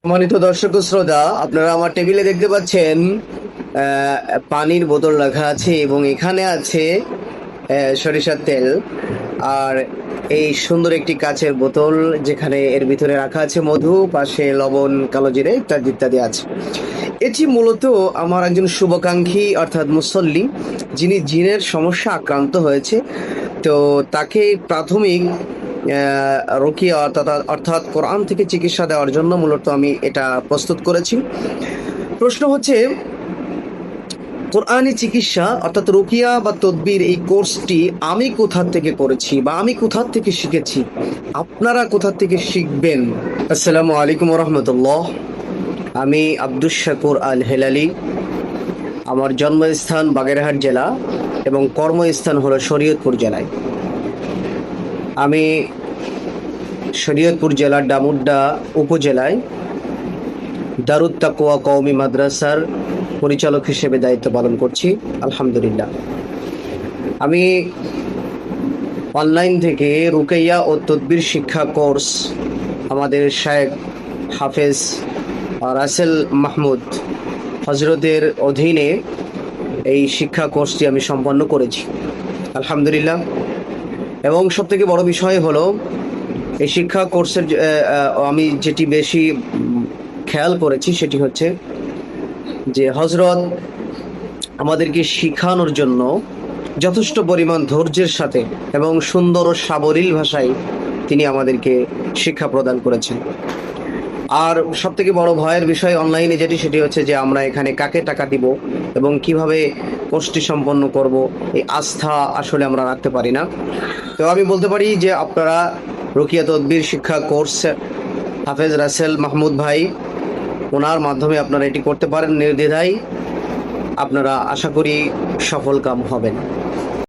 সম্মানিত দর্শক ও শ্রোতা, আপনারা আমার টেবিলে দেখতে পাচ্ছেন পানির বোতল রাখা আছে এবং এখানে আছে সরিষার তেল। আর এই সুন্দর একটি কাচের বোতল, যেখানে এর ভিতরে রাখা আছে মধু, পাশে লবণ, কালো জিরে ইত্যাদি ইত্যাদি আছে। এটি মূলত আমার একজন শুভাকাঙ্ক্ষী অর্থাৎ মুসল্লি, যিনি জিনের সমস্যা আক্রান্ত হয়েছে। তো তাকে প্রাথমিক রুকিয়া অর্থাৎ কোরআন থেকে চিকিৎসা দেওয়ার জন্য মূলত আমি এটা প্রস্তুত করেছি। প্রশ্ন হচ্ছে, কোরআনি চিকিৎসা অর্থাৎ রুকিয়া বা তদবির এই কোর্সটি আমি কোথা থেকে করেছি বা আমি কোথা থেকে শিখেছি, আপনারা কোথা থেকে শিখবেন? আসসালামু আলাইকুম রহমতুল্লাহ। আমি আব্দুস শাকুর আল হেলালি। আমার জন্মস্থান বাগেরহাট জেলা এবং কর্মস্থান হলো শরীয়তপুর জেলায়। আমি শরীয়তপুর জেলার ডামুড্ডা উপজেলায় দারুত তাকওয়া কওমি মাদ্রাসার পরিচালক হিসেবে দায়িত্ব পালন করছি, আলহামদুলিল্লাহ। আমি অনলাইন থেকে রুকাইয়া ও তদবির শিক্ষা কোর্স আমাদের শায়েখ হাফেজ রাসেল মাহমুদ হজরতের অধীনে এই শিক্ষা কোর্সটি আমি সম্পন্ন করেছি, আলহামদুলিল্লাহ। এবং সবথেকে বড় বিষয় হলো, এই শিক্ষা কোর্সের আমি যেটি বেশি খেয়াল করেছি সেটি হচ্ছে যে হজরত আমাদেরকে শিখানোর জন্য যথেষ্ট পরিমাণ ধৈর্যের সাথে এবং সুন্দর ও সাবলীল ভাষায় তিনি আমাদেরকে শিক্ষা প্রদান করেছেন। আর সবথেকে বড় ভয়ের বিষয় অনলাইনে সেটি হচ্ছে যে আমরা এখানে কাকে টাকা দিব এবং কিভাবে কোর্সটি সম্পন্ন করব, এই আস্থা আসলে আমরা রাখতে পারি না। তো আমি বলতে পারি যে আপনারা রুকিয়া তদবির শিক্ষা কোর্স হাফেজ রাসেল মাহমুদ ভাই, ওনার মাধ্যমে আপনারা এটি করতে পারেন নির্দ্বিধায়। আপনারা আশা করি সফল কাম হবেন।